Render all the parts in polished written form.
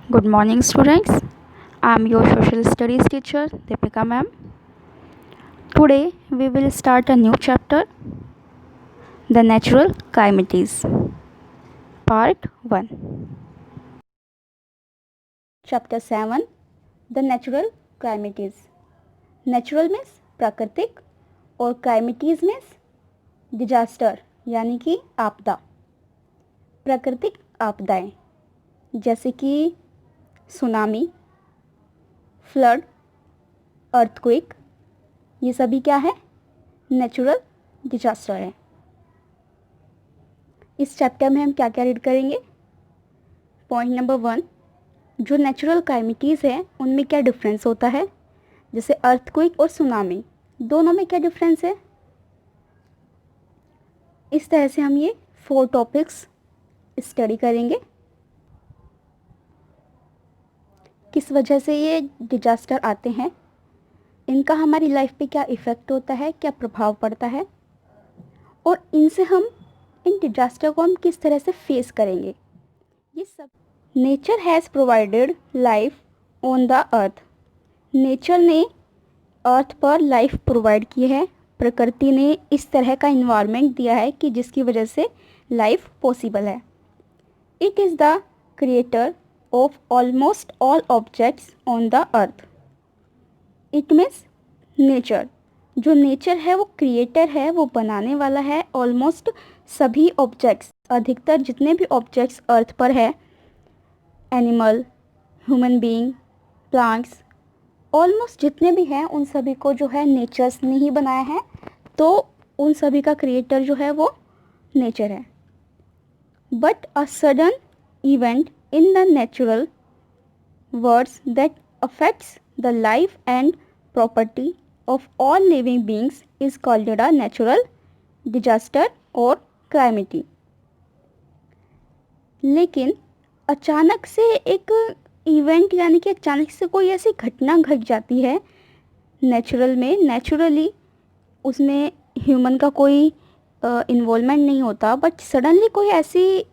Good morning, students. I am your social studies teacher, Deepika ma'am. Today we will start a new chapter, The Natural Calamities, Part 1. Chapter 7 The Natural Calamities. Natural means प्राकृतिक और calamities means disaster यानी कि आपदा। प्राकृतिक आपदाएं जैसे कि tsunami, flood, earthquake, ये सभी क्या है? नेचुरल डिजास्टर है। इस चैप्टर में हम क्या क्या रीड करेंगे? पॉइंट नंबर 1, जो नेचुरल कैलामिटीज़ है उनमें क्या डिफरेंस होता है। जैसे अर्थक्वेक और सुनामी, दोनों में क्या डिफरेंस है। इस तरह से हम ये 4 टॉपिक्स स्टडी करेंगे। किस वजह से ये डिजास्टर आते हैं, इनका हमारी लाइफ पे क्या इफ़ेक्ट होता है, क्या प्रभाव पड़ता है, और इनसे हम इन डिजास्टर को हम किस तरह से फेस करेंगे, ये सब। Nature has provided life on the earth. Nature ने अर्थ पर लाइफ प्रोवाइड की है। प्रकृति ने इस तरह का इन्वायरमेंट दिया है कि जिसकी वजह से लाइफ पॉसिबल है। It is the creator of almost all objects on the earth. It means nature, जो नेचर है वो क्रिएटर है, वो बनाने वाला है ऑलमोस्ट सभी ऑब्जेक्ट्स, अधिकतर जितने भी ऑब्जेक्ट्स अर्थ पर है, animal, human being, plants, almost जितने भी हैं उन सभी को जो है नेचर्स ने ही बनाया है। तो उन सभी का क्रिएटर जो है वो नेचर है। But a sudden event in the natural words that affects the life and property of all living beings is called a natural disaster और कैलामिटी। लेकिन अचानक से एक इवेंट यानी कि अचानक से कोई ऐसी घटना घट जाती है नेचुरल में, नेचुरली उसमें ह्यूमन का कोई इन्वॉल्वमेंट नहीं होता, बट सडनली कोई ऐसी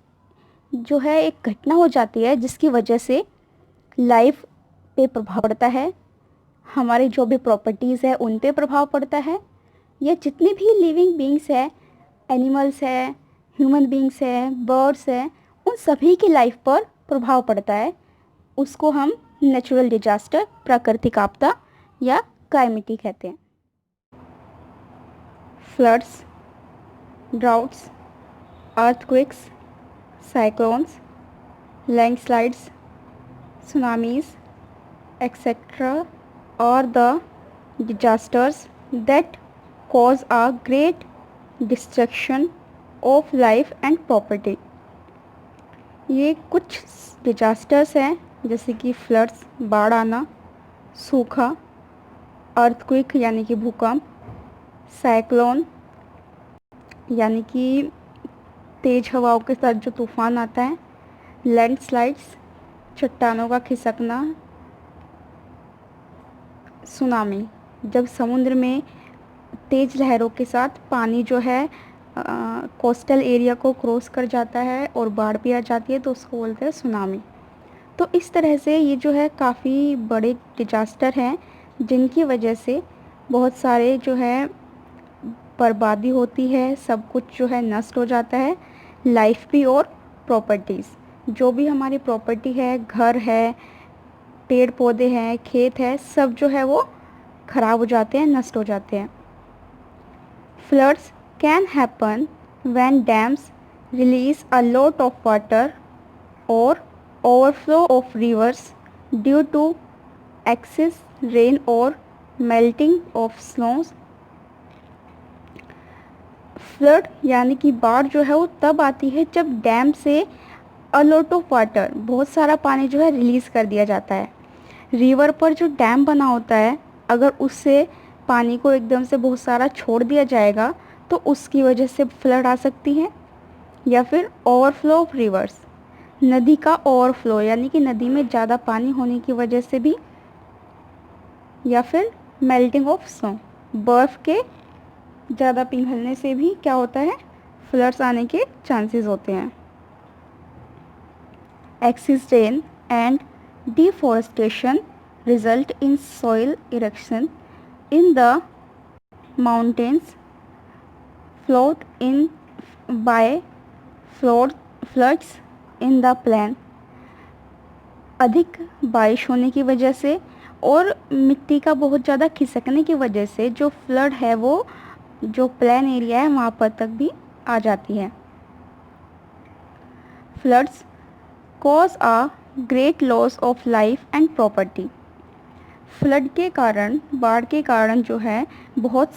जो है एक घटना हो जाती है जिसकी वजह से लाइफ पे प्रभाव पड़ता है, हमारे जो भी प्रॉपर्टीज़ है उन पे प्रभाव पड़ता है, या जितने भी लिविंग बींग्स है, एनिमल्स है, ह्यूमन बींग्स है, बर्ड्स है, उन सभी की लाइफ पर प्रभाव पड़ता है, उसको हम नेचुरल डिजास्टर, प्राकृतिक आपदा या कैलामिटी कहते हैं। Floods, droughts, earthquakes, cyclones, landslides, tsunamis, etc. are the disasters that cause a great destruction of life and property. ये कुछ डिजास्टर्स हैं जैसे कि फ्लड्स, बाढ़ आना, सूखा, अर्थक्वेक यानी कि भूकंप, साइक्लोन यानी कि तेज़ हवाओं के साथ जो तूफ़ान आता है, लैंडस्लाइड्स चट्टानों का खिसकना, सुनामी जब समुद्र में तेज़ लहरों के साथ पानी जो है कोस्टल एरिया को क्रॉस कर जाता है और बाढ़ भी आ जाती है, तो उसको बोलते हैं सुनामी। तो इस तरह से ये जो है काफ़ी बड़े डिजास्टर हैं जिनकी वजह से बहुत सारे जो है बर्बादी होती है, सब कुछ जो है नष्ट हो जाता है, लाइफ भी और प्रॉपर्टीज़, जो भी हमारी प्रॉपर्टी है, घर है, पेड़ पौधे हैं, खेत है, सब जो है वो ख़राब हो जाते हैं, नष्ट हो जाते हैं। Floods can happen when dams release a lot of water और overflow of rivers due to excess rain और मेल्टिंग ऑफ स्नोज। फ्लड यानी कि बाढ़ जो है वो तब आती है जब डैम से अ लॉट ऑफ वाटर, बहुत सारा पानी जो है रिलीज़ कर दिया जाता है। रिवर पर जो डैम बना होता है, अगर उससे पानी को एकदम से बहुत सारा छोड़ दिया जाएगा तो उसकी वजह से फ्लड आ सकती है। या फिर ओवरफ्लो ऑफ रिवर्स, नदी का ओवरफ्लो यानी कि नदी में ज़्यादा पानी होने की वजह से भी, या फिर मेल्टिंग ऑफ स्नो, बर्फ़ के ज़्यादा पिघलने से भी क्या होता है, फ्लड्स आने के चांसेस होते हैं। Axis rain and Deforestation result in soil erosion in the mountains, flood in by floods in the plain. अधिक बारिश होने की वजह से और मिट्टी का बहुत ज़्यादा खिसकने की वजह से जो फ्लड है वो जो प्लेन एरिया है वहाँ पर तक भी आ जाती है. Floods cause a great loss of life and property. Flood के कारण, बाढ़ के कारण जो है बहुत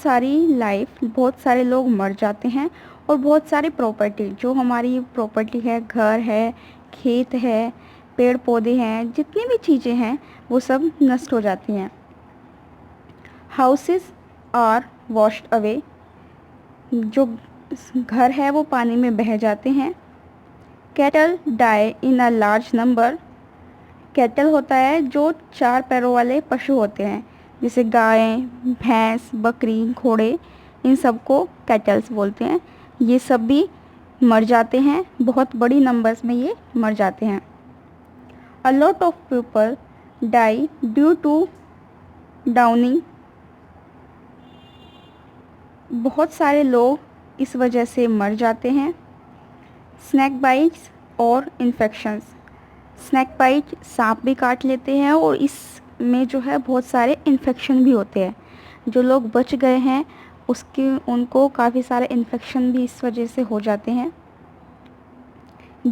सारे लोग मर जाते हैं और बहुत सारी प्रॉपर्टी, जो हमारी प्रॉपर्टी है, घर है, खेत है, पेड़ पौधे हैं, जितनी भी चीज़ें हैं वो सब नष्ट हो जाती हैं. Houses are washed away. जो घर है वो पानी में बह जाते हैं. Cattle die in a large number. Cattle होता है जो 4 पैरों वाले पशु होते हैं, जैसे गाय, भैंस, बकरी, घोड़े, इन सबको कैटल्स बोलते हैं. ये सब भी मर जाते हैं, बहुत बड़ी नंबर्स में ये मर जाते हैं. A lot of people die due to drowning. बहुत सारे लोग इस वजह से मर जाते हैं. स्नैक बाइट्स और इन्फेक्शंस. स्नैक बाइट सांप भी काट लेते हैं और इसमें जो है बहुत सारे इन्फेक्शन भी होते हैं. जो लोग बच गए हैं उनको काफ़ी सारे इन्फेक्शन भी इस वजह से हो जाते हैं.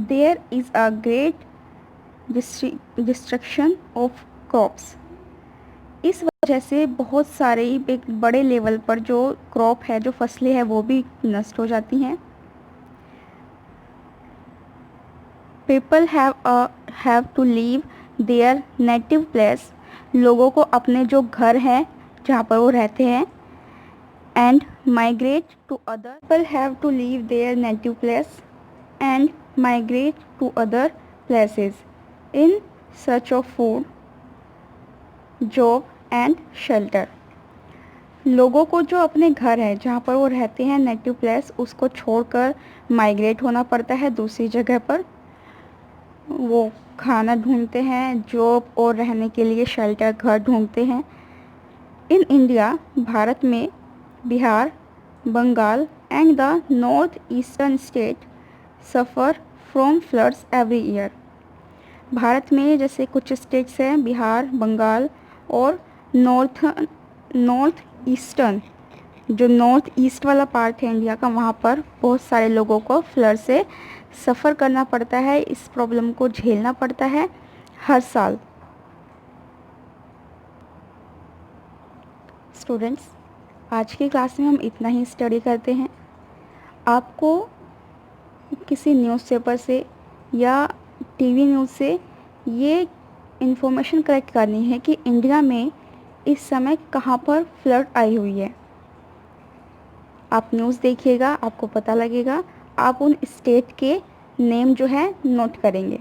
There is a great destruction of crops. इस वजह से बहुत सारे एक बड़े लेवल पर जो क्रॉप है, जो फसलें हैं वो भी नष्ट हो जाती हैं. People have to leave their native place. लोगों को अपने जो घर हैं जहाँ पर वो रहते हैं, and migrate to other. People have to leave their native place and migrate to other places in search of food, job and shelter. लोगों को जो अपने घर है जहाँ पर वो रहते हैं, नेटिव प्लेस, उसको छोड़कर माइग्रेट होना पड़ता है दूसरी जगह पर. वो खाना ढूंढते हैं, जॉब और रहने के लिए शेल्टर, घर ढूंढते हैं. इन इंडिया, भारत में Bihar, Bengal and the north eastern state suffer from floods every year. Bharat में जैसे कुछ स्टेट्स हैं, बिहार, बंगाल और नॉर्थ ईस्टर्न, जो नॉर्थ ईस्ट वाला पार्ट है इंडिया का, वहाँ पर बहुत सारे लोगों को फ्लड से सफ़र करना पड़ता है. इस प्रॉब्लम को झेलना पड़ता है हर साल. स्टूडेंट्स, आज की क्लास में हम इतना ही स्टडी करते हैं. आपको किसी न्यूज़पेपर से या टीवी न्यूज़ से ये इन्फॉर्मेशन कलेक्ट करनी है कि इंडिया में इस समय कहाँ पर फ्लड आई हुई है. आप न्यूज़ देखिएगा, आपको पता लगेगा. आप उन स्टेट के नेम जो है नोट करेंगे.